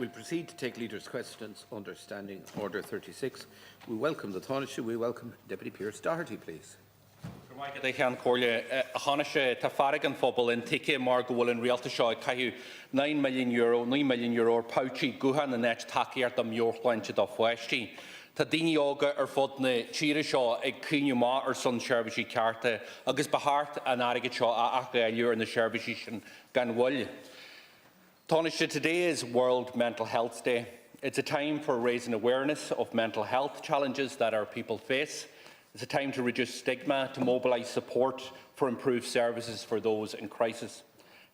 We'll proceed to take leaders' questions under Standing Order 36. We welcome the Taoiseach. We welcome Deputy Pearse Doherty, please. Hanisha Tafarigan Fobble in Tiki Margowil in Realta Shaw Kahu €9 million Pouchy Guhan and Net Taki at the Muirlanch of Westy. Tadini Oga or Fodne Chira Shaw a Kunuma or Sun Sherbishi Carta, August Bahart and Arigat Shaw Akalur in the Sherbishishan Ganwil. Taoiseach, today is World Mental Health Day. It's a time for raising awareness of mental health challenges that our people face. It's a time to reduce stigma, to mobilise support for improved services for those in crisis.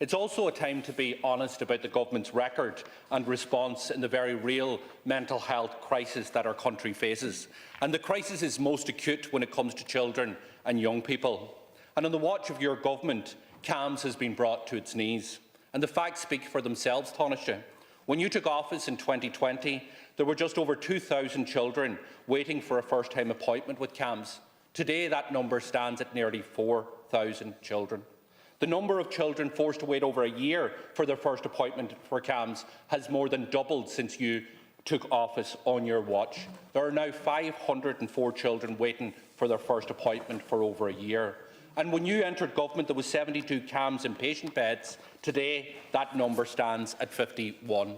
It's also a time to be honest about the government's record and response in the very real mental health crisis that our country faces. And the crisis is most acute when it comes to children and young people. And on the watch of your government, CAMHS has been brought to its knees. And the facts speak for themselves, Taoiseach. When you took office in 2020, there were just over 2,000 children waiting for a first-time appointment with CAMHS. Today, that number stands at nearly 4,000 children. The number of children forced to wait over a year for their first appointment for CAMHS has more than doubled since you took office on your watch. There are now 504 children waiting for their first appointment for over a year. And when you entered government, there was 72 CAMHS inpatient beds. Today, that number stands at 51.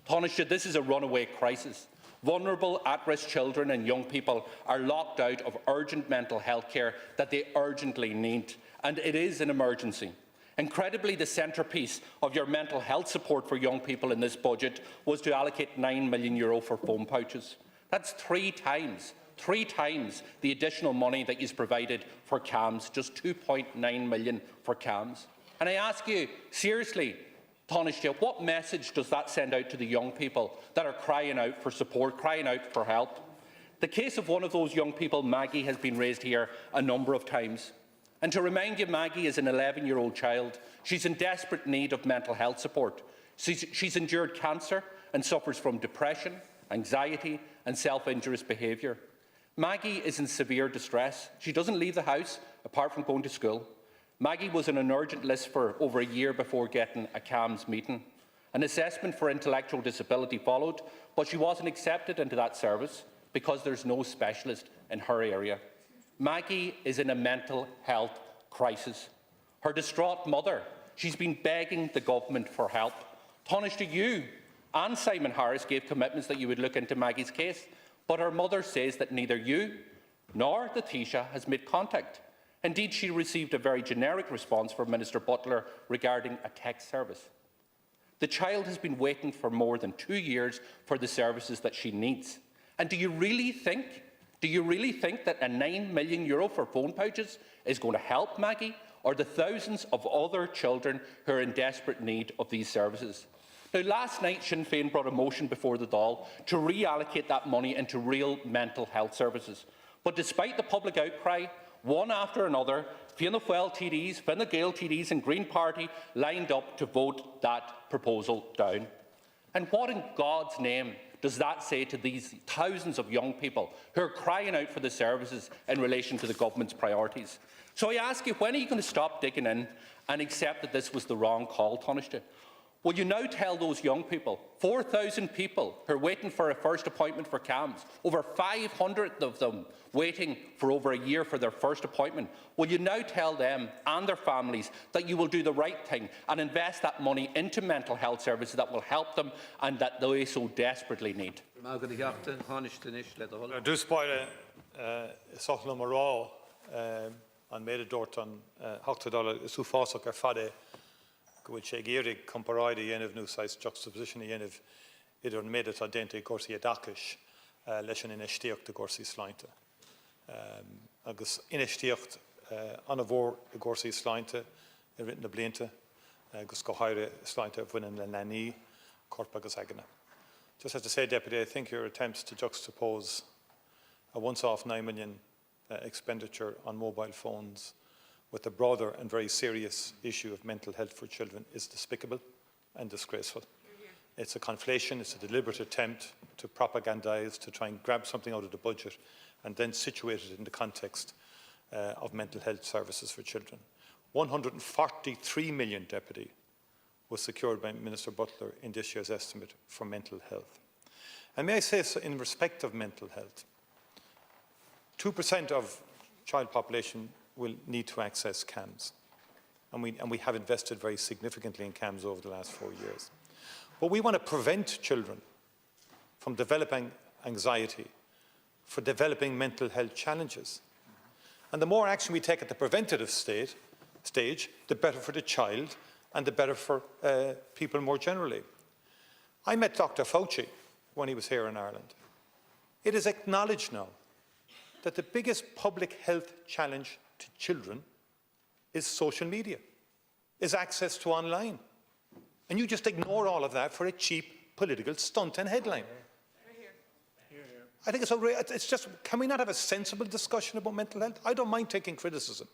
Taoiseach, this is a runaway crisis. Vulnerable, at-risk children and young people are locked out of urgent mental health care that they urgently need, and it is an emergency. Incredibly, the centrepiece of your mental health support for young people in this budget was to allocate €9 million for phone pouches. That's three times the additional money that is provided for CAMHS, just €2.9 million for CAMHS. And I ask you, seriously, Taoiseach, what message does that send out to the young people that are crying out for support, crying out for help? The case of one of those young people, Maggie, has been raised here a number of times. And to remind you, Maggie is an 11-year-old child. She's in desperate need of mental health support. She's endured cancer and suffers from depression, anxiety and self-injurious behaviour. Maggie is in severe distress. She doesn't leave the house apart from going to school. Maggie was on an urgent list for over a year before getting a CAMHS meeting. An assessment for intellectual disability followed, but she wasn't accepted into that service because there's no specialist in her area. Maggie is in a mental health crisis. Her distraught mother, she's been begging the government for help. Taoiseach, you and Simon Harris gave commitments that you would look into Maggie's case, but her mother says that neither you nor the Taoiseach has made contact. Indeed, she received a very generic response from Minister Butler regarding a text service. The child has been waiting for more than 2 years for the services that she needs. And do you really think that a €9 million for phone pouches is going to help Maggie or the thousands of other children who are in desperate need of these services? Now, last night, Sinn Féin brought a motion before the Dáil to reallocate that money into real mental health services. But despite the public outcry, one after another, Fianna Fáil TDs, Fine Gael TDs and Green Party lined up to vote that proposal down. And what in God's name does that say to these thousands of young people who are crying out for the services in relation to the government's priorities? So I ask you, when are you going to stop digging in and accept that this was the wrong call, Taoiseach? Will you now tell those young people, 4,000 people who are waiting for a first appointment for CAMHS, over 500 of them waiting for over a year for their first appointment, will you now tell them and their families that you will do the right thing and invest that money into mental health services that will help them and that they so desperately need? Go sé géirigh comparáide dhéanamh nó juxtaposition dhéanamh idir an méad atá déanta gcomsaí a dtacais leis an inistíocht a gcomsaí sláinte. Agus inistíocht anna bhór a gcomsaí sláinte I riten na blianta agus go háire sláinte a bhaineann le leanaí corpa agus aganna. Just have to say, Deputy, I think your attempts to juxtapose a once-off €9 million expenditure on mobile phones with the broader and very serious issue of mental health for children is despicable and disgraceful. It's a conflation, it's a deliberate attempt to propagandise, to try and grab something out of the budget and then situate it in the context of mental health services for children. 143 million, Deputy, was secured by Minister Butler in this year's estimate for mental health. And may I say, so in respect of mental health, 2% of child population will need to access CAMHS. And we have invested very significantly in CAMHS over the last 4 years. But we want to prevent children from developing anxiety, for developing mental health challenges. And the more action we take at the preventative stage, the better for the child and the better for people more generally. I met Dr. Fauci when he was here in Ireland. It is acknowledged now that the biggest public health challenge to children is social media, is access to online. And you just ignore all of that for a cheap political stunt and headline. I think it's just, can we not have a sensible discussion about mental health? I don't mind taking criticism.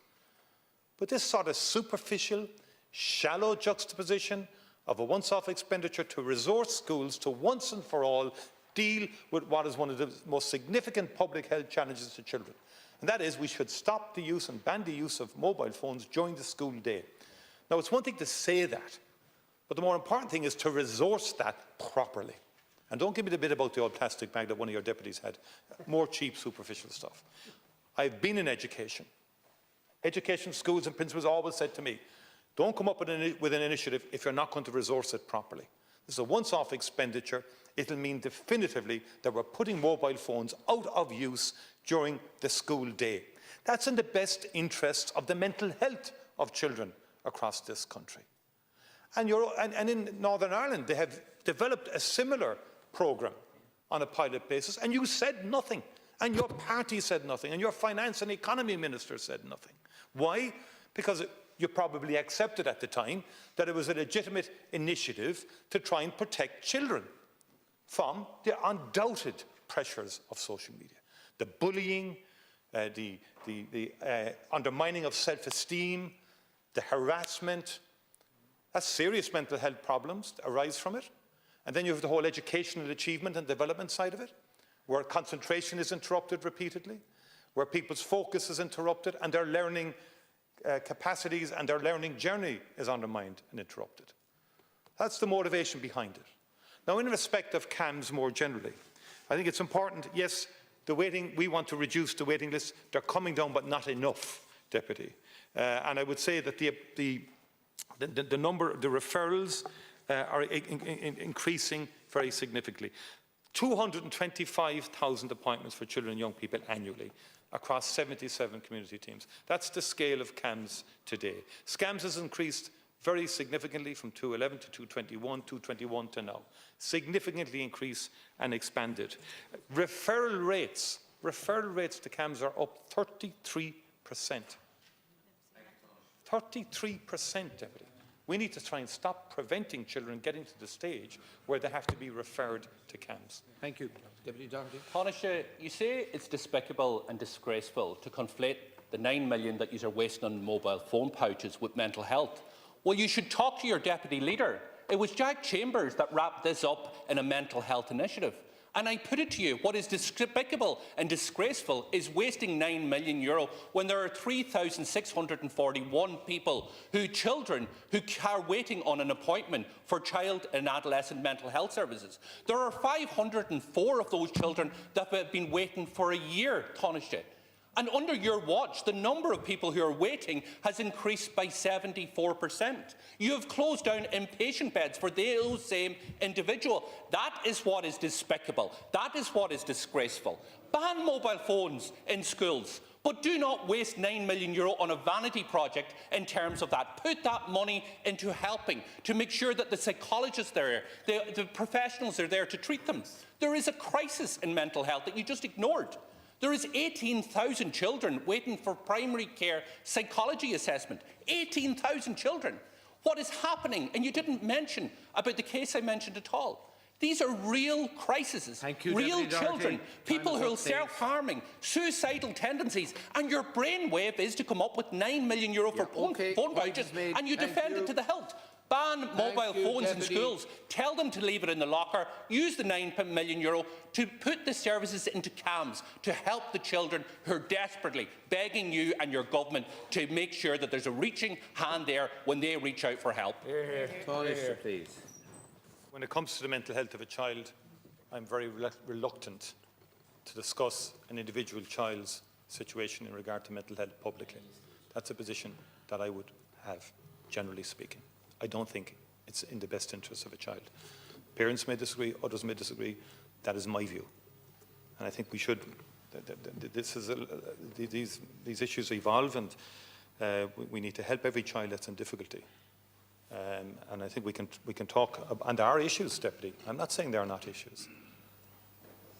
But this sort of superficial, shallow juxtaposition of a once-off expenditure to resource schools to once and for all deal with what is one of the most significant public health challenges to children. And that is, we should stop the use and ban the use of mobile phones during the school day. Now, it's one thing to say that, but the more important thing is to resource that properly. And don't give me the bit about the old plastic bag that one of your deputies had. More cheap, superficial stuff. I've been in education. Education, schools and principals always said to me, don't come up with an initiative if you're not going to resource it properly. This is a once-off expenditure. It'll mean definitively that we're putting mobile phones out of use during the school day. That's in the best interests of the mental health of children across this country. And in Northern Ireland, they have developed a similar programme on a pilot basis, and you said nothing, and your party said nothing, and your finance and economy minister said nothing. Why? Because you probably accepted at the time that it was a legitimate initiative to try and protect children from the undoubted pressures of social media. The bullying, the undermining of self-esteem, the harassment. That's serious mental health problems that arise from it. And then you have the whole educational achievement and development side of it, where concentration is interrupted repeatedly, where people's focus is interrupted and their learning capacities and their learning journey is undermined and interrupted. That's the motivation behind it. Now, in respect of CAMHS more generally, I think it's important, yes, we want to reduce the waiting lists. They're coming down, but not enough, Deputy. And I would say that the number, the referrals are increasing very significantly. 225,000 appointments for children and young people annually across 77 community teams. That's the scale of CAMHS today. SCAMHS has increased very significantly from 211 to 221 to now. Significantly increased and expanded. Referral rates to CAMHS are up 33%. 33%, Deputy. We need to try and stop preventing children getting to the stage where they have to be referred to CAMHS. Thank you. Deputy Doherty. Taoiseach, you say it's despicable and disgraceful to conflate the 9 million that you are wasting on mobile phone pouches with mental health. Well, you should talk to your deputy leader. It was Jack Chambers that wrapped this up in a mental health initiative. And I put it to you, what is despicable and disgraceful is wasting €9 million when there are 3,641 children who are waiting on an appointment for child and adolescent mental health services. There are 504 of those children that have been waiting for a year, Taoiseach. And under your watch, the number of people who are waiting has increased by 74%. You have closed down inpatient beds for those same individuals. That is what is despicable. That is what is disgraceful. Ban mobile phones in schools, but do not waste €9 million on a vanity project in terms of that. Put that money into helping, to make sure that the psychologists are there, the professionals are there to treat them. There is a crisis in mental health that you just ignored. There is 18,000 children waiting for primary care psychology assessment. 18,000 children. What is happening? And you didn't mention about the case I mentioned at all. These are real crises. Thank you, real Deputy children, Doherty. people who are self-harming, suicidal tendencies, and your brainwave is to come up with €9 million for phone vouchers, and you defend it to the hilt. Ban mobile phones in schools. Tell them to leave it in the locker. Use the €9 million to put the services into CAMS to help the children who are desperately begging you and your government to make sure that there's a reaching hand there when they reach out for help. Taoiseach, please. When it comes to the mental health of a child, I'm very reluctant to discuss an individual child's situation in regard to mental health publicly. That's a position that I would have, generally speaking. I don't think it's in the best interest of a child. Parents may disagree, others may disagree. That is my view. And I think we should, these issues evolve, and we need to help every child that's in difficulty. And I think we can talk, and there are issues, Deputy. I'm not saying there are not issues.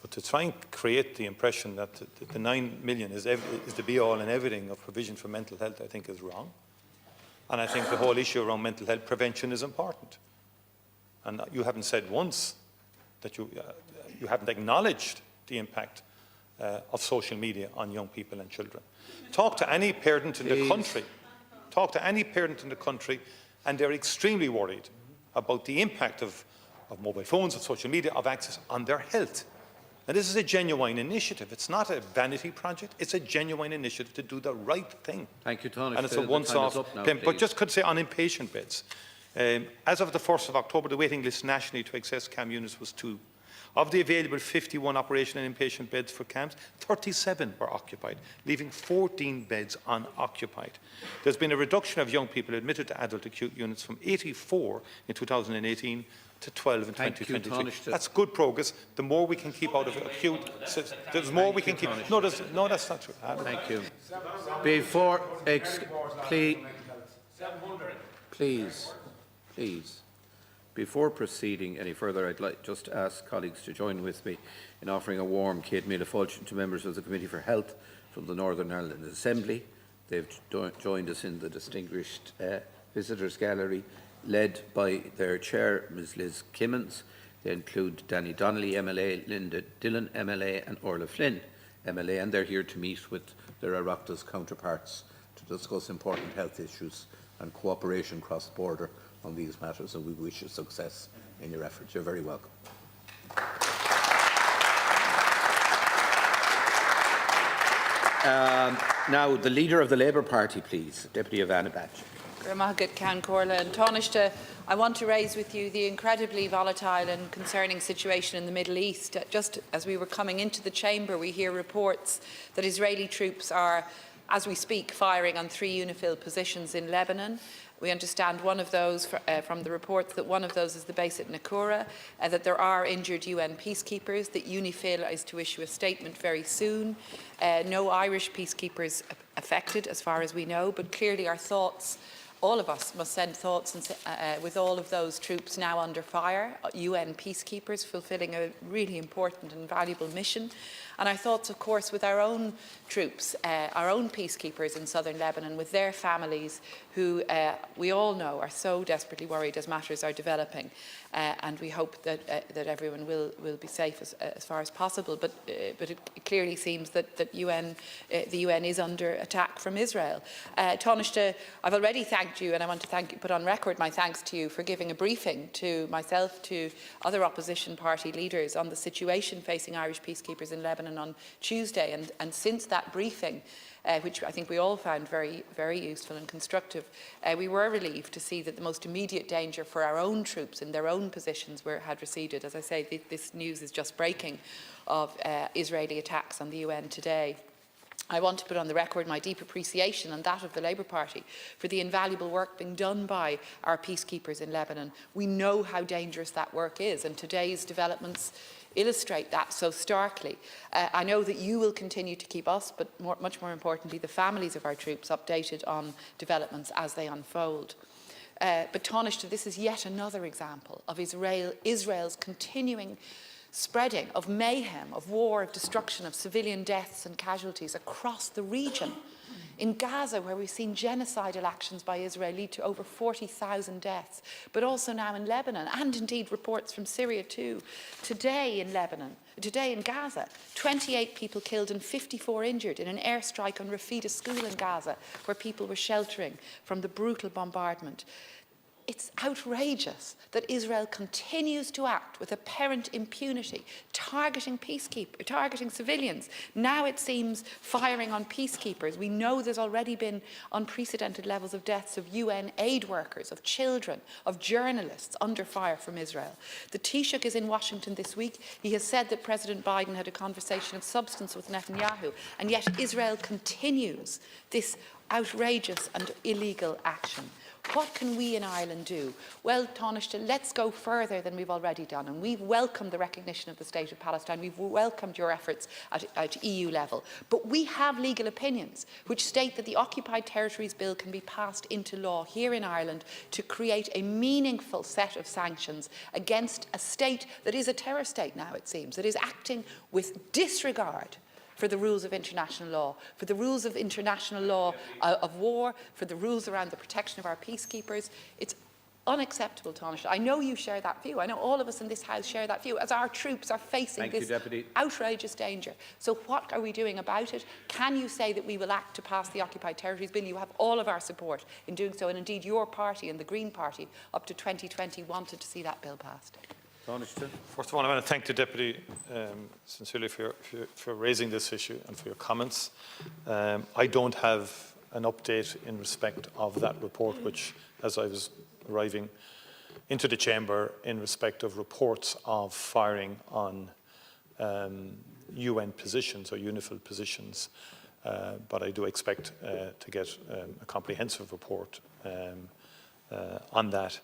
But to try and create the impression that the 9 million is the be-all and everything of provision for mental health, I think is wrong. And I think the whole issue around mental health prevention is important. And you haven't said once that you haven't acknowledged the impact of social media on young people and children. Talk to any parent in the country. Talk to any parent in the country, and they're extremely worried about the impact of mobile phones, of social media, of access on their health. And this is a genuine initiative. It's not a vanity project. It's a genuine initiative to do the right thing. Thank you, Taoiseach. And it's a once-off. But just could say on inpatient beds. As of the 1st of October, the waiting list nationally to access CAM units was 2. Of the available 51 operational inpatient beds for CAMs, 37 were occupied, leaving 14 beds unoccupied. There's been a reduction of young people admitted to adult acute units from 84 in 2018 to 12 in 2023. That's good progress. The more we can keep out of acute, there's more we can keep. No, that's not true. Thank you. Before, please. Before proceeding any further, I'd like just to ask colleagues to join with me in offering a warm Céad Míle Fáilte to members of the Committee for Health from the Northern Ireland Assembly. They've joined us in the distinguished visitors gallery, led by their chair, Ms Liz Kimmins. They include Danny Donnelly, MLA, Linda Dillon, MLA, and Orla Flynn, MLA, and they're here to meet with their Oireachtas counterparts to discuss important health issues and cooperation cross-border on these matters, and we wish you success in your efforts. You're very welcome. Now, the Leader of the Labour Party, please, Deputy Ivana Bacik. I want to raise with you the incredibly volatile and concerning situation in the Middle East. Just as we were coming into the chamber, we hear reports that Israeli troops are, as we speak, firing on 3 UNIFIL positions in Lebanon. We understand one of those, from the reports, that one of those is the base at Nakura, that there are injured UN peacekeepers, that UNIFIL is to issue a statement very soon. No Irish peacekeepers affected, as far as we know, but clearly our thoughts, all of us must send thoughts with all of those troops now under fire, UN peacekeepers fulfilling a really important and valuable mission. And our thoughts, of course, with our own troops, our own peacekeepers in southern Lebanon, with their families who we all know are so desperately worried as matters are developing. And we hope that everyone will be safe as far as possible. But it clearly seems that the UN is under attack from Israel. Taoiseach, I've already thanked you, and I want to put on record my thanks to you for giving a briefing to myself, to other opposition party leaders on the situation facing Irish peacekeepers in Lebanon on Tuesday. And since that briefing, which I think we all found very, very useful and constructive, we were relieved to see that the most immediate danger for our own troops in their own positions had receded. As I say, this news is just breaking of Israeli attacks on the UN today. I want to put on the record my deep appreciation and that of the Labour Party for the invaluable work being done by our peacekeepers in Lebanon. We know how dangerous that work is, and today's developments illustrate that so starkly. I know that you will continue to keep us, but much more importantly, the families of our troops updated on developments as they unfold. But Taoiseach, this is yet another example of Israel's continuing spreading of mayhem, of war, of destruction, of civilian deaths and casualties across the region. In Gaza, where we've seen genocidal actions by Israel lead to over 40,000 deaths, but also now in Lebanon, and indeed reports from Syria too. Today in Gaza, 28 people killed and 54 injured in an airstrike on Rafida school in Gaza, where people were sheltering from the brutal bombardment. It's outrageous that Israel continues to act with apparent impunity, targeting civilians. Now it seems firing on peacekeepers. We know there's already been unprecedented levels of deaths of UN aid workers, of children, of journalists under fire from Israel. The Taoiseach is in Washington this week. He has said that President Biden had a conversation of substance with Netanyahu, and yet Israel continues this outrageous and illegal action. What can we in Ireland do? Well, Taoiseach, let's go further than we've already done, and we've welcomed the recognition of the State of Palestine. We've welcomed your efforts at EU level. But we have legal opinions which state that the Occupied Territories Bill can be passed into law here in Ireland to create a meaningful set of sanctions against a state that is a terror state now, it seems, that is acting with disregard for the rules of international law, for the rules of international law of war, for the rules around the protection of our peacekeepers. It's unacceptable, Taoiseach. I know you share that view. I know all of us in this House share that view, as our troops are facing this outrageous danger. So what are we doing about it? Can you say that we will act to pass the Occupied Territories Bill? You have all of our support in doing so, and indeed your party and the Green Party up to 2020 wanted to see that bill passed. First of all, I want to thank the Deputy sincerely for raising this issue and for your comments. I don't have an update in respect of that report, which, as I was arriving into the chamber, in respect of reports of firing on UN positions or UNIFIL positions, but I do expect to get a comprehensive report on that,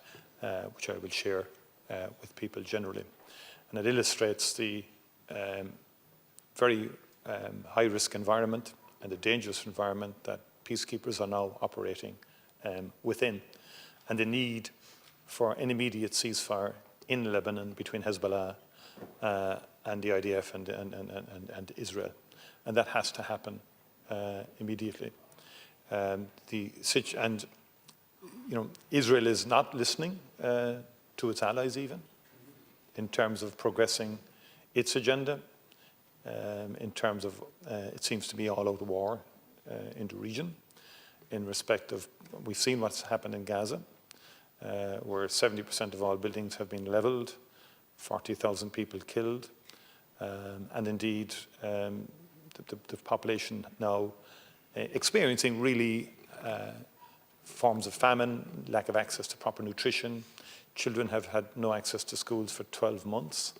which I will share with people generally. And it illustrates the very high-risk environment and the dangerous environment that peacekeepers are now operating within, and the need for an immediate ceasefire in Lebanon between Hezbollah and the IDF and Israel. And that has to happen immediately. Israel is not listening to its allies even, in terms of progressing its agenda, in terms of, it seems to be all-out war in the region, in respect of, we've seen what's happened in Gaza, where 70% of all buildings have been levelled, 40,000 people killed, and indeed the population now experiencing really forms of famine, lack of access to proper nutrition. Children have had no access to schools for 12 months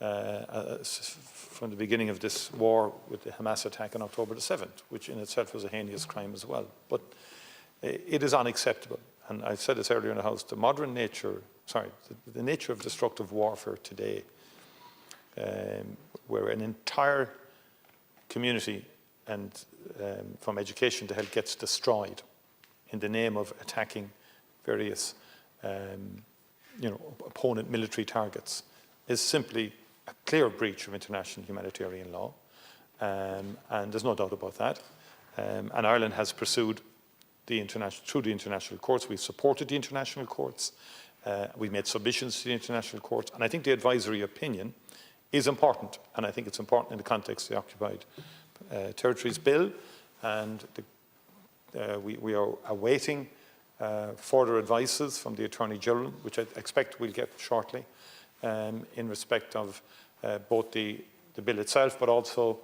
from the beginning of this war with the Hamas attack on October the 7th, which in itself was a heinous crime as well. But it is unacceptable. And I said this earlier in the House, the nature of destructive warfare today, where an entire community and from education to health gets destroyed in the name of attacking various opponent military targets, is simply a clear breach of international humanitarian law, and there's no doubt about that. And Ireland has pursued through the international courts. We've supported the international courts. We've made submissions to the international courts, and I think the advisory opinion is important, and I think it's important in the context of the Occupied Territories Bill, and we are awaiting further advices from the Attorney General, which I expect we'll get shortly, in respect of both the bill itself, but also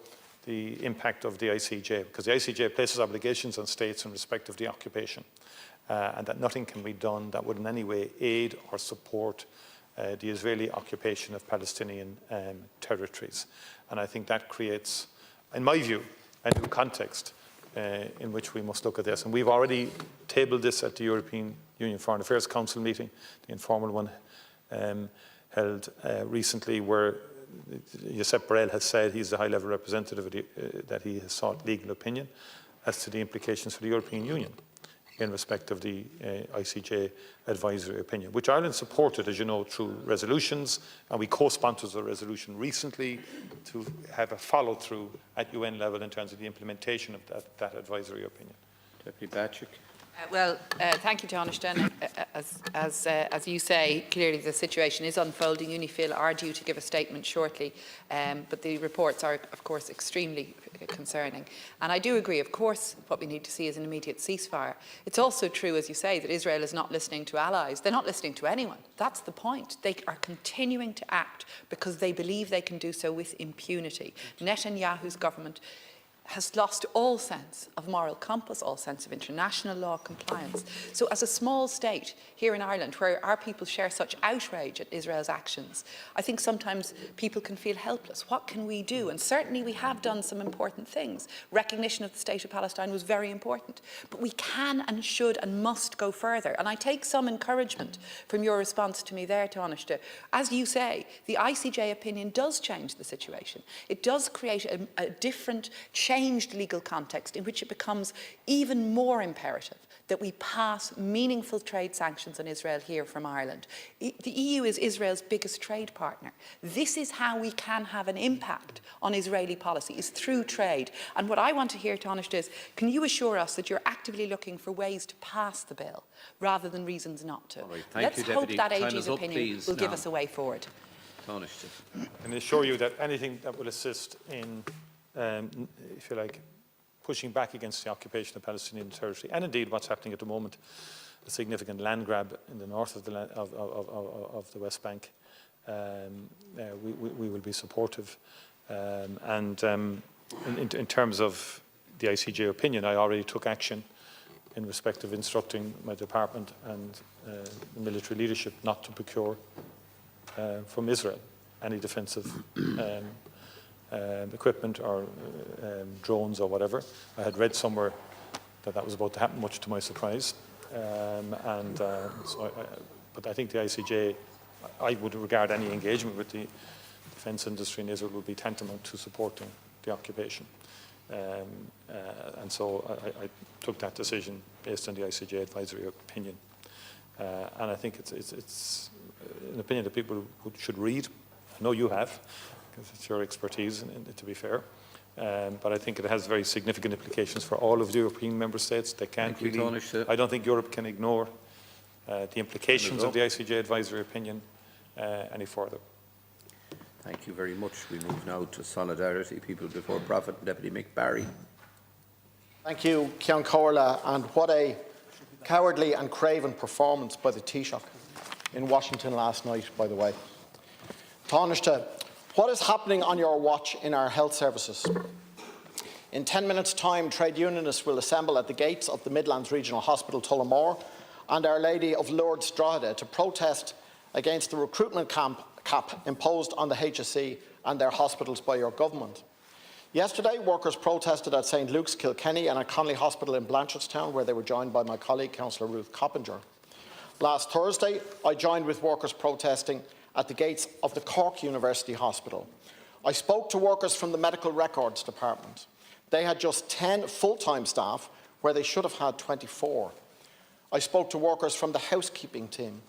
the impact of the ICJ, because the ICJ places obligations on states in respect of the occupation, and that nothing can be done that would in any way aid or support the Israeli occupation of Palestinian territories. And I think that creates, in my view, a new context in which we must look at this. And we've already tabled this at the European Union Foreign Affairs Council meeting, the informal one held recently, where Josep Borrell has said he's the high-level representative of that he has sought legal opinion as to the implications for the European Union in respect of the ICJ advisory opinion, which Ireland supported, as you know, through resolutions, and we co-sponsored a resolution recently to have a follow-through at UN level in terms of the implementation of that advisory opinion. Deputy Bacik. Thank you, Taoiseach. As you say, clearly the situation is unfolding. UNIFIL are due to give a statement shortly, but the reports are, of course, extremely concerning. And I do agree, of course, what we need to see is an immediate ceasefire. It's also true, as you say, that Israel is not listening to allies. They're not listening to anyone. That's the point. They are continuing to act because they believe they can do so with impunity. Netanyahu's government has lost all sense of moral compass, all sense of international law compliance. So as a small state here in Ireland, where our people share such outrage at Israel's actions, I think sometimes people can feel helpless. What can we do? And certainly we have done some important things. Recognition of the State of Palestine was very important. But we can and should and must go further. And I take some encouragement from your response to me there, Taoiseach. As you say, the ICJ opinion does change the situation. It does create a different, changed legal context in which it becomes even more imperative that we pass meaningful trade sanctions on Israel here from Ireland. The EU is Israel's biggest trade partner. This is how we can have an impact on Israeli policy, is through trade. And what I want to hear, Taoiseach, is can you assure us that you're actively looking for ways to pass the bill rather than reasons not to? Right, Let's hope that AG's opinion will give now. us a way forward. Taoiseach. I can assure you that anything that will assist in, if you like, pushing back against the occupation of Palestinian territory, and indeed what's happening at the moment, a significant land grab in the north of the West Bank, we will be supportive. In terms of the ICJ opinion, I already took action in respect of instructing my department and the military leadership not to procure from Israel any defensive equipment or drones or whatever. I had read somewhere that that was about to happen, much to my surprise. But I think the ICJ, I would regard any engagement with the defence industry in Israel would be tantamount to supporting the occupation. And so I took that decision based on the ICJ advisory opinion. And I think it's an opinion that people should read. I know you have, because it's your expertise, to be fair. But I think it has very significant implications for all of the European member states. They can't really, I don't think Europe can ignore the implications of the ICJ advisory opinion any further. Thank you very much. We move now to Solidarity, People Before Profit, Deputy Mick Barry. Thank you, Ceann Comhairle, and what a cowardly and craven performance by the Taoiseach in Washington last night, by the way. Taoiseach, what is happening on your watch in our health services? In 10 minutes' time, trade unionists will assemble at the gates of the Midlands Regional Hospital, Tullamore, and Our Lady of Lourdes, Drogheda, to protest against the recruitment cap imposed on the HSE and their hospitals by your government. Yesterday, workers protested at St Luke's, Kilkenny, and at Connolly Hospital in Blanchardstown, where they were joined by my colleague, Councillor Ruth Coppinger. Last Thursday, I joined with workers protesting at the gates of the Cork University Hospital. I spoke to workers from the Medical Records Department. They had just 10 full-time staff, where they should have had 24. I spoke to workers from the housekeeping team.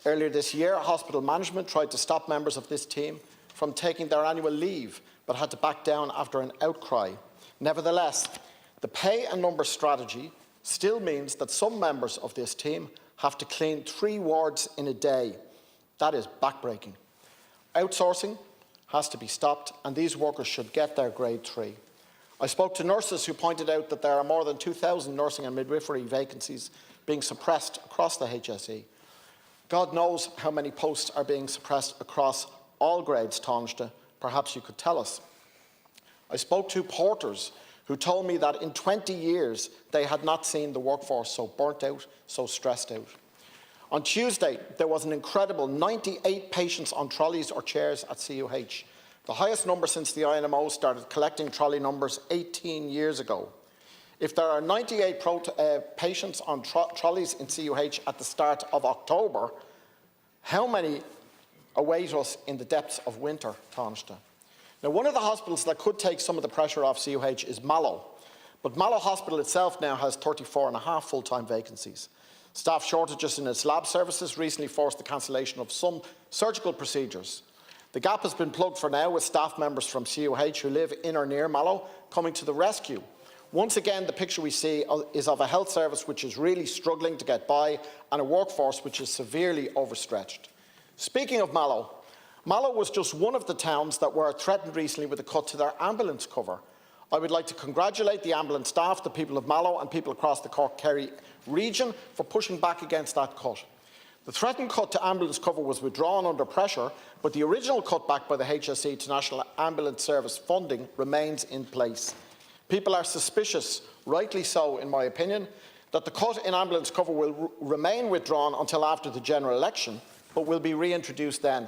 Earlier this year, hospital management tried to stop members of this team from taking their annual leave, but had to back down after an outcry. Nevertheless, the pay and number strategy still means that some members of this team have to clean 3 wards in a day. That is backbreaking. Outsourcing has to be stopped, and these workers should get their grade 3. I spoke to nurses who pointed out that there are more than 2,000 nursing and midwifery vacancies being suppressed across the HSE. God knows how many posts are being suppressed across all grades, Taoiseach. Perhaps you could tell us. I spoke to porters who told me that in 20 years they had not seen the workforce so burnt out, so stressed out. On Tuesday, there was an incredible 98 patients on trolleys or chairs at CUH, the highest number since the INMO started collecting trolley numbers 18 years ago. If there are 98 patients on trolleys in CUH at the start of October, how many await us in the depths of winter, Taoiseach? Now, one of the hospitals that could take some of the pressure off CUH is Mallow, but Mallow Hospital itself now has 34.5 full-time vacancies. Staff shortages in its lab services recently forced the cancellation of some surgical procedures. The gap has been plugged for now with staff members from CUH who live in or near Mallow coming to the rescue. once again the picture we see is of a health service which is really struggling to get by and a workforce which is severely overstretched. Speaking of Mallow, Mallow was just one of the towns that were threatened recently with a cut to their ambulance cover. I would like to congratulate the ambulance staff, the people of Mallow and people across the Cork-Kerry region for pushing back against that cut. The threatened cut to ambulance cover was withdrawn under pressure, but the original cutback by the HSE to National Ambulance Service funding remains in place. People are suspicious, rightly so in my opinion, that the cut in ambulance cover will remain withdrawn until after the general election, but will be reintroduced then.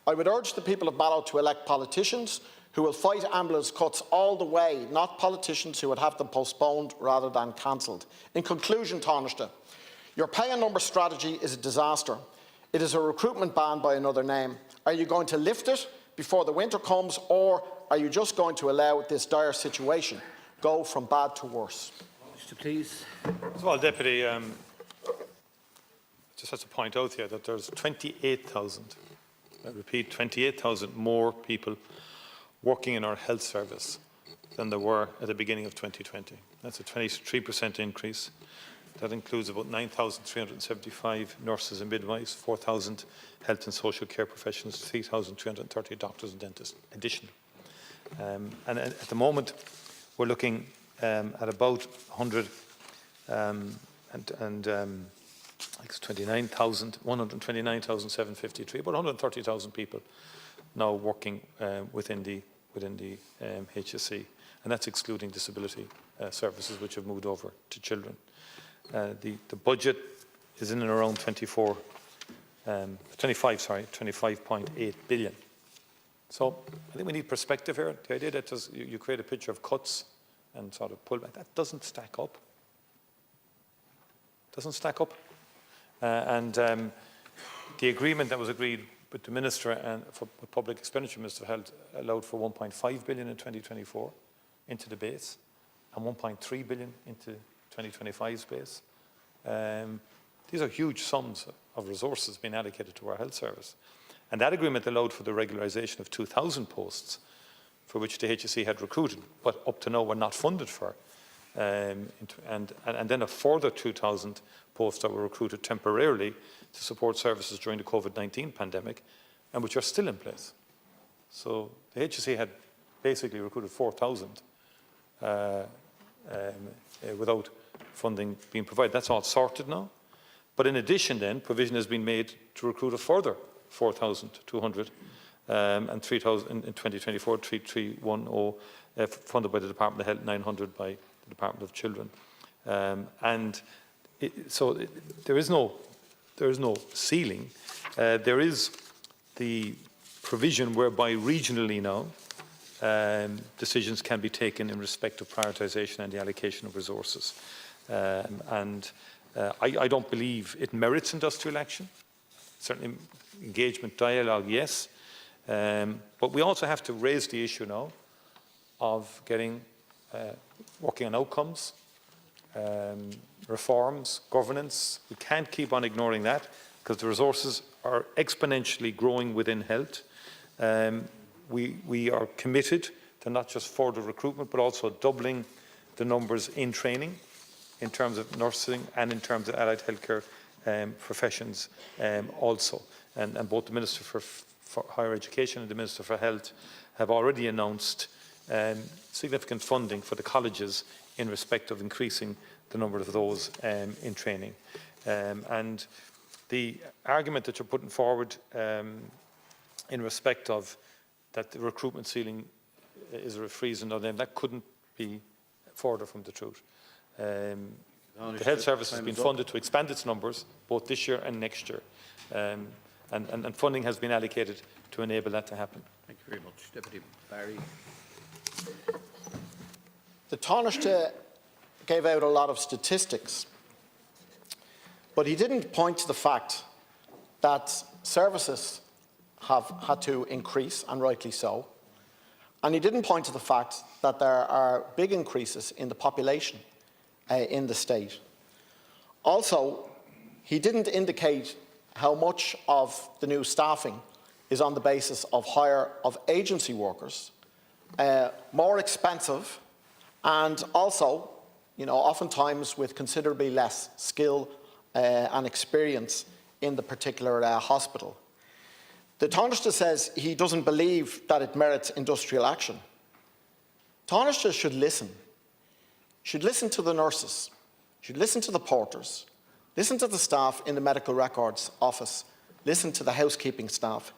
I would urge the people of Mallow to elect politicians who will fight ambulance cuts all the way, not politicians who would have them postponed rather than cancelled. In conclusion, Taoiseach, your pay and number strategy is a disaster. It is a recruitment ban by another name. Are you going to lift it before the winter comes, or are you just going to allow this dire situation go from bad to worse? Mr. Please. Well, Deputy, just have to point out here that there's 28,000, I repeat, 28,000 more people working in our health service than there were at the beginning of 2020. That's a 23% increase. That includes about 9,375 nurses and midwives, 4,000 health and social care professionals, 3,330 doctors and dentists additional. And at the moment, we're looking at about 129,753, about 130,000 people now working within the HSE, and that's excluding disability services which have moved over to children. The budget is in and around 25.8 billion. So I think we need perspective here. The idea that you create a picture of cuts and sort of pull back, that doesn't stack up. Doesn't stack up. The agreement that was agreed with the Minister and for Public Expenditure Minister of Health allowed for 1.5 billion in 2024 into the base and 1.3 billion into 2025's base. These are huge sums of resources being allocated to our health service. And that agreement allowed for the regularisation of 2,000 posts for which the HSE had recruited, but up to now were not funded for. And then a further 2,000 posts that were recruited temporarily to support services during the COVID-19 pandemic, and which are still in place. So the HSE had basically recruited 4,000 without funding being provided. That's all sorted now. But in addition then, provision has been made to recruit a further 4,200 and 3,000 in 2024, 3,310 funded by the Department of Health, 900 by the Department of Children. There is no ceiling. There is the provision whereby regionally now decisions can be taken in respect of prioritisation and the allocation of resources. I don't believe it merits industrial action. Certainly engagement, dialogue, yes. But we also have to raise the issue now of getting working on outcomes, reforms, governance. We can't keep on ignoring that because the resources are exponentially growing within health. We are committed to not just further recruitment, but also doubling the numbers in training in terms of nursing and in terms of allied healthcare professions also. And both the Minister for Higher Education and the Minister for Health have already announced significant funding for the colleges in respect of increasing the number of those in training. And the argument that you're putting forward in respect of that the recruitment ceiling is a freeze and then that couldn't be further from the truth. The health service has been funded to expand its numbers both this year and next year. And funding has been allocated to enable that to happen. Thank you very much. Deputy Barry. The Taoiseach gave out a lot of statistics, but he didn't point to the fact that services have had to increase, and rightly so. And he didn't point to the fact that there are big increases in the population in the state. Also, he didn't indicate how much of the new staffing is on the basis of hire of agency workers, more expensive and also, oftentimes with considerably less skill and experience in the particular hospital. The Taoiseach says he doesn't believe that it merits industrial action. Taoiseach should listen. Should listen to the nurses, should listen to the porters, listen to the staff in the medical records office, listen to the housekeeping staff.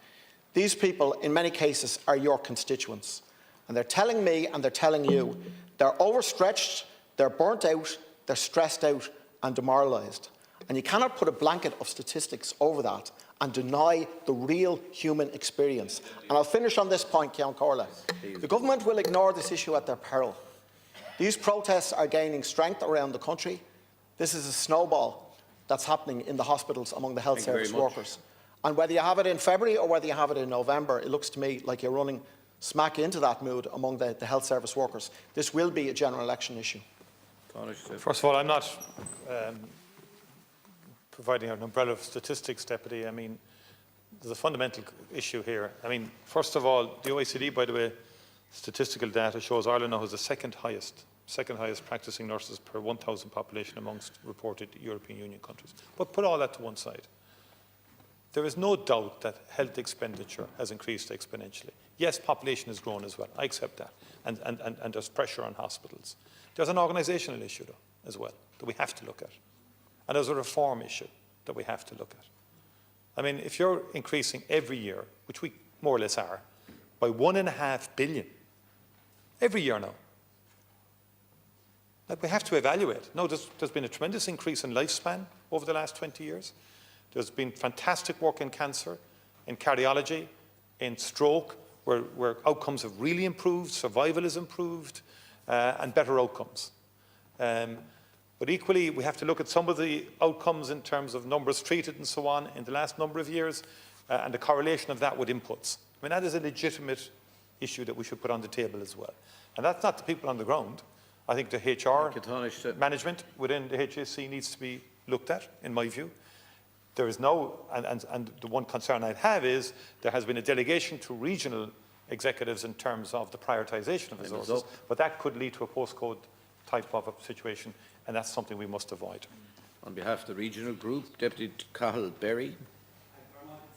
These people, in many cases, are your constituents. And they're telling me and they're telling you they're overstretched, they're burnt out, they're stressed out and demoralised. And you cannot put a blanket of statistics over that and deny the real human experience. And I'll finish on this point, Ceann Comhairle. The government will ignore this issue at their peril. These protests are gaining strength around the country. This is a snowball that's happening in the hospitals among the health service workers. And whether you have it in February or whether you have it in November, it looks to me like you're running smack into that mood among the health service workers. This will be a general election issue. First of all, I'm not providing an umbrella of statistics, Deputy. I mean, there's a fundamental issue here. I mean, first of all, the OECD, by the way, statistical data shows Ireland now has the second highest practicing nurses per 1,000 population amongst reported European Union countries. But put all that to one side. There is no doubt that health expenditure has increased exponentially. Yes, population has grown as well. I accept that. And there's pressure on hospitals. There's an organisational issue, though, as well, that we have to look at. And there's a reform issue that we have to look at. I mean, if you're increasing every year, which we more or less are, by £1.5 billion, every year now, like we have to evaluate. No, there's been a tremendous increase in lifespan over the last 20 years. There's been fantastic work in cancer, in cardiology, in stroke, where outcomes have really improved, survival has improved, and better outcomes. But equally, we have to look at some of the outcomes in terms of numbers treated and so on in the last number of years, and the correlation of that with inputs. I mean, that is a legitimate issue that we should put on the table as well. And that's not the people on the ground. I think the HR management within the HSC needs to be looked at, in my view. There is no, and the one concern I have is there has been a delegation to regional executives in terms of the prioritisation of resources, but that could lead to a postcode type of a situation, and that's something we must avoid. On behalf of the regional group, Deputy Cathal Berry.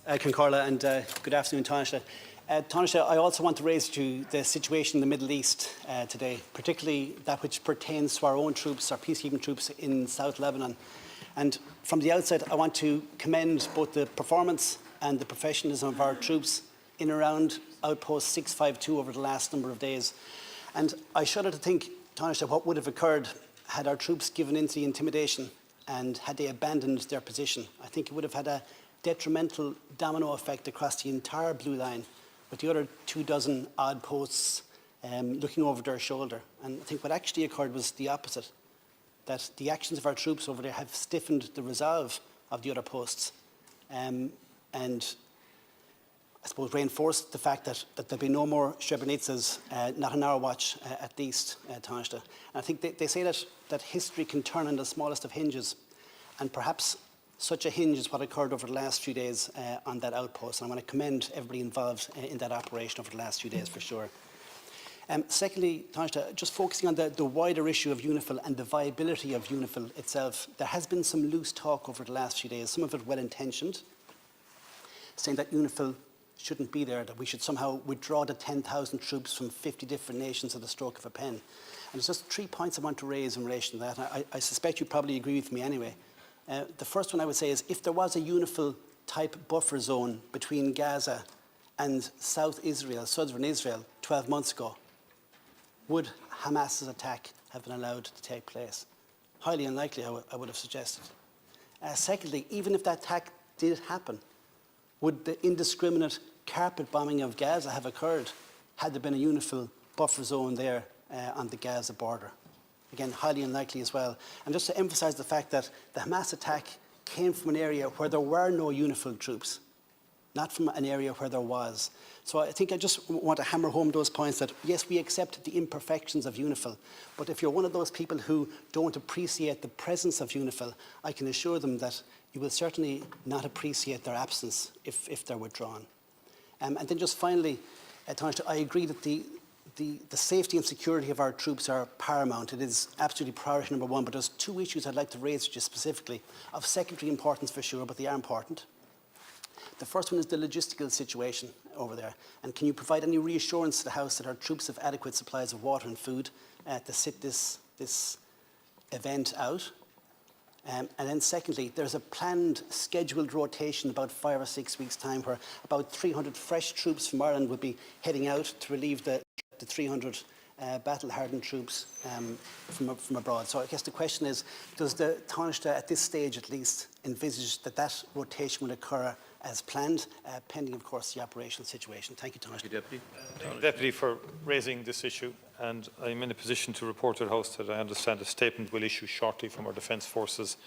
Ceann Comhairle, and good afternoon, Taoiseach. Taoiseach, I also want to raise to you the situation in the Middle East today, particularly that which pertains to our own troops, our peacekeeping troops in South Lebanon. And from the outset, I want to commend both the performance and the professionalism of our troops in and around Outpost 652 over the last number of days. And I shudder to think, Taoiseach, what would have occurred had our troops given in to the intimidation and had they abandoned their position. I think it would have had a detrimental domino effect across the entire blue line, with the other 24 odd posts looking over their shoulder. And I think what actually occurred was the opposite, that the actions of our troops over there have stiffened the resolve of the other posts, and I suppose reinforced the fact that there'll be no more Srebrenicas, not on our watch at least, Taoiseach. And I think they say that history can turn on the smallest of hinges, and perhaps such a hinge is what occurred over the last few days on that outpost. And I want to commend everybody involved in that operation over the last few days for sure. Secondly, Taoiseach, just focusing on the wider issue of UNIFIL and the viability of UNIFIL itself, there has been some loose talk over the last few days, some of it well-intentioned, saying that UNIFIL shouldn't be there, that we should somehow withdraw the 10,000 troops from 50 different nations at the stroke of a pen. And there's just 3 points I want to raise in relation to that. I suspect you probably agree with me anyway. The first one I would say is if there was a UNIFIL-type buffer zone between Gaza and southern Israel 12 months ago, would Hamas's attack have been allowed to take place? Highly unlikely, I would have suggested. Secondly, even if that attack did happen, would the indiscriminate carpet bombing of Gaza have occurred had there been a UNIFIL buffer zone there on the Gaza border? Again, highly unlikely as well. And just to emphasise the fact that the Hamas attack came from an area where there were no UNIFIL troops, not from an area where there was. So I think I just want to hammer home those points that, yes, we accept the imperfections of UNIFIL, but if you're one of those people who don't appreciate the presence of UNIFIL, I can assure them that you will certainly not appreciate their absence if they're withdrawn. And then just finally, Taoiseach, I agree that the the safety and security of our troops are paramount. It is absolutely priority number one, but there's two issues I'd like to raise just specifically, of secondary importance for sure, but they are important. The first one is the logistical situation over there. And can you provide any reassurance to the House that our troops have adequate supplies of water and food to sit this event out? And then secondly, there's a planned scheduled rotation about 5 or 6 weeks' time where about 300 fresh troops from Ireland would be heading out to relieve the 300 battle-hardened troops from abroad. So I guess the question is, does the Taoiseach at this stage at least envisage that rotation will occur as planned, pending of course the operational situation? Thank you, Taoiseach. Thank you, Deputy. Thank you, Deputy, for raising this issue, and I'm in a position to report to the House that I understand a statement will issue shortly from our Defence Forces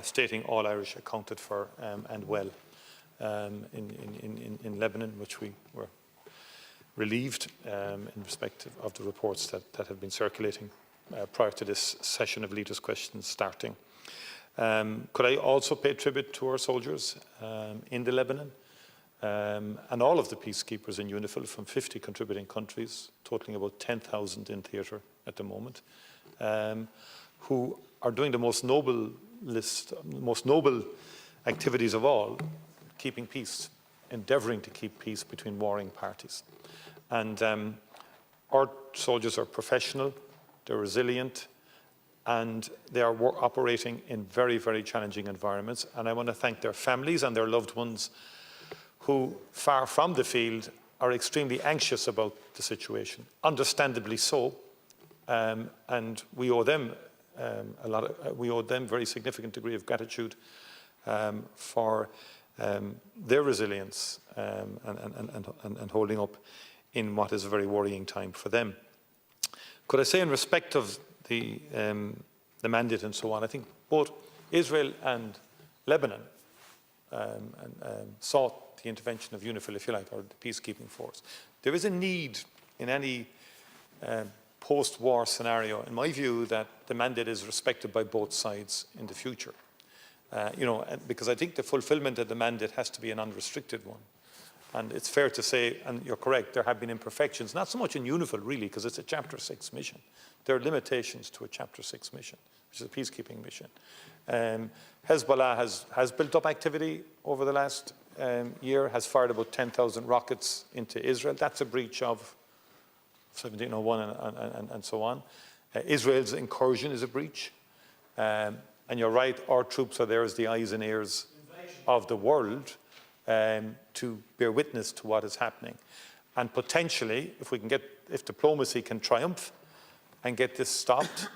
stating all Irish accounted for and well in Lebanon, which we were relieved in respect of the reports that have been circulating prior to this session of Leaders' Questions starting. Could I also pay tribute to our soldiers in the Lebanon and all of the peacekeepers in UNIFIL from 50 contributing countries, totaling about 10,000 in theatre at the moment, who are doing the most noble activities of all, keeping peace, endeavouring to keep peace between warring parties. And our soldiers are professional, they're resilient, and they are operating in very, very challenging environments. And I want to thank their families and their loved ones who, far from the field, are extremely anxious about the situation, understandably so. And we owe them we owe them a very significant degree of gratitude for their resilience and holding up in what is a very worrying time for them. Could I say, in respect of the mandate and so on, I think both Israel and Lebanon sought the intervention of UNIFIL, if you like, or the peacekeeping force. There is a need in any post-war scenario, in my view, that the mandate is respected by both sides in the future. Because I think the fulfilment of the mandate has to be an unrestricted one. And it's fair to say, and you're correct, there have been imperfections, not so much in UNIFIL really, because it's a Chapter 6 mission. There are limitations to a Chapter 6 mission, which is a peacekeeping mission. Hezbollah has built up activity over the last year, has fired about 10,000 rockets into Israel. That's a breach of 1701 and so on. Israel's incursion is a breach. And you're right, our troops are there as the eyes and ears of the world to bear witness to what is happening. And potentially, if diplomacy can triumph and get this stopped,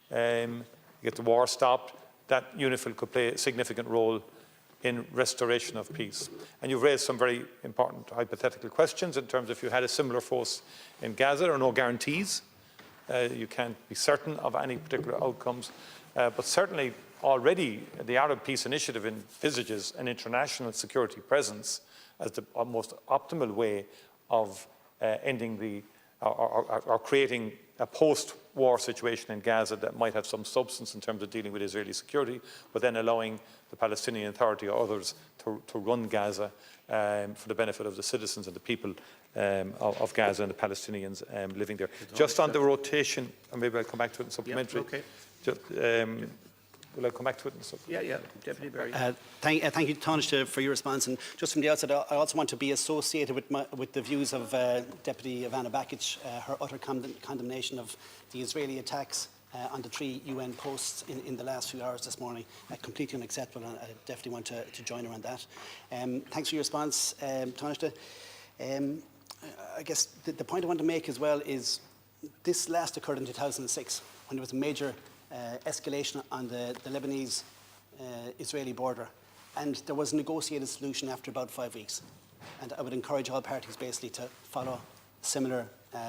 get the war stopped, that UNIFIL could play a significant role in restoration of peace. And you've raised some very important hypothetical questions in terms of if you had a similar force in Gaza. There are no guarantees. You can't be certain of any particular outcomes. But certainly already the Arab Peace Initiative envisages an international security presence as the most optimal way of ending or creating a post-war situation in Gaza that might have some substance in terms of dealing with Israeli security, but then allowing the Palestinian Authority or others to run Gaza for the benefit of the citizens and the people of Gaza and the Palestinians living there. Just on the rotation, and maybe I'll come back to it in supplementary. Yeah, okay. Just, will I come back to it in supplementary? Yeah, Deputy Berry. Thank you, Taoiseach, for your response. And just from the outset, I also want to be associated with the views of Deputy Ivana Bacik, her utter condemnation of the Israeli attacks on the 3 UN posts in the last few hours this morning. Completely unacceptable, and I definitely want to join her on that. Thanks for your response, Taoiseach. I guess the point I want to make as well is this last occurred in 2006 when there was a major escalation on the Lebanese-Israeli border, and there was a negotiated solution after about 5 weeks. And I would encourage all parties basically to follow similar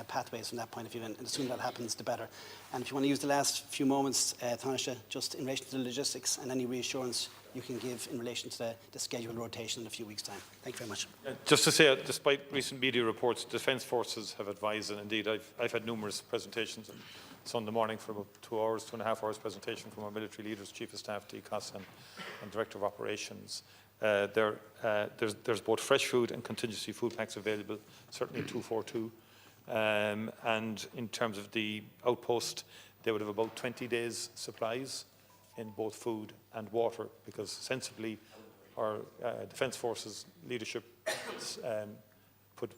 pathways from that point of view, and the sooner that happens, the better. And if you want to use the last few moments, Taoiseach, just in relation to the logistics and any reassurance you can give in relation to the scheduled rotation in a few weeks' time. Thank you very much. Just to say, despite recent media reports, Defence Forces have advised, and indeed I've had numerous presentations on Sunday morning for about 2 hours, 2.5 hours presentation from our military leaders, Chief of Staff, DCOS, and Director of Operations. There's both fresh food and contingency food packs available, certainly 242. And in terms of the outpost, they would have about 20 days' supplies in both food and water, because sensibly our Defence Forces leadership put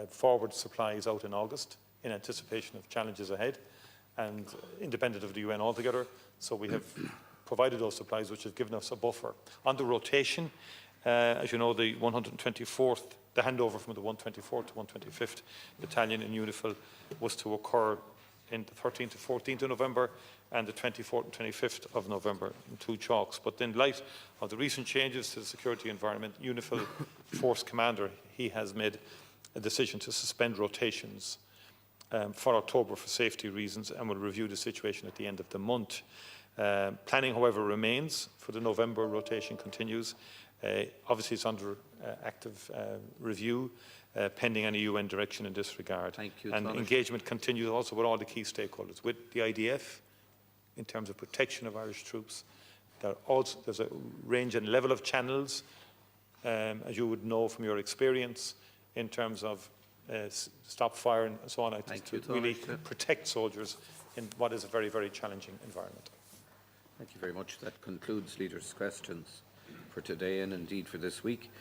forward supplies out in August in anticipation of challenges ahead and independent of the UN altogether. So we have provided those supplies, which have given us a buffer. On the rotation, as you know, the 124th, the handover from the 124th to 125th Battalion in UNIFIL was to occur in the 13th to 14th of November and the 24th and 25th of November in 2 chalks. But in light of the recent changes to the security environment, UNIFIL Force Commander, he has made a decision to suspend rotations for October for safety reasons, and will review the situation at the end of the month. Planning, however, remains for the November rotation continues. Obviously, it's under active review, pending any UN direction in this regard. Thank you, and engagement continues also with all the key stakeholders, with the IDF in terms of protection of Irish troops. There's a range and level of channels, as you would know from your experience, in terms of stop fire and so on, to really protect soldiers in what is a very, very challenging environment. Thank you very much. That concludes Leaders' Questions for today and indeed for this week.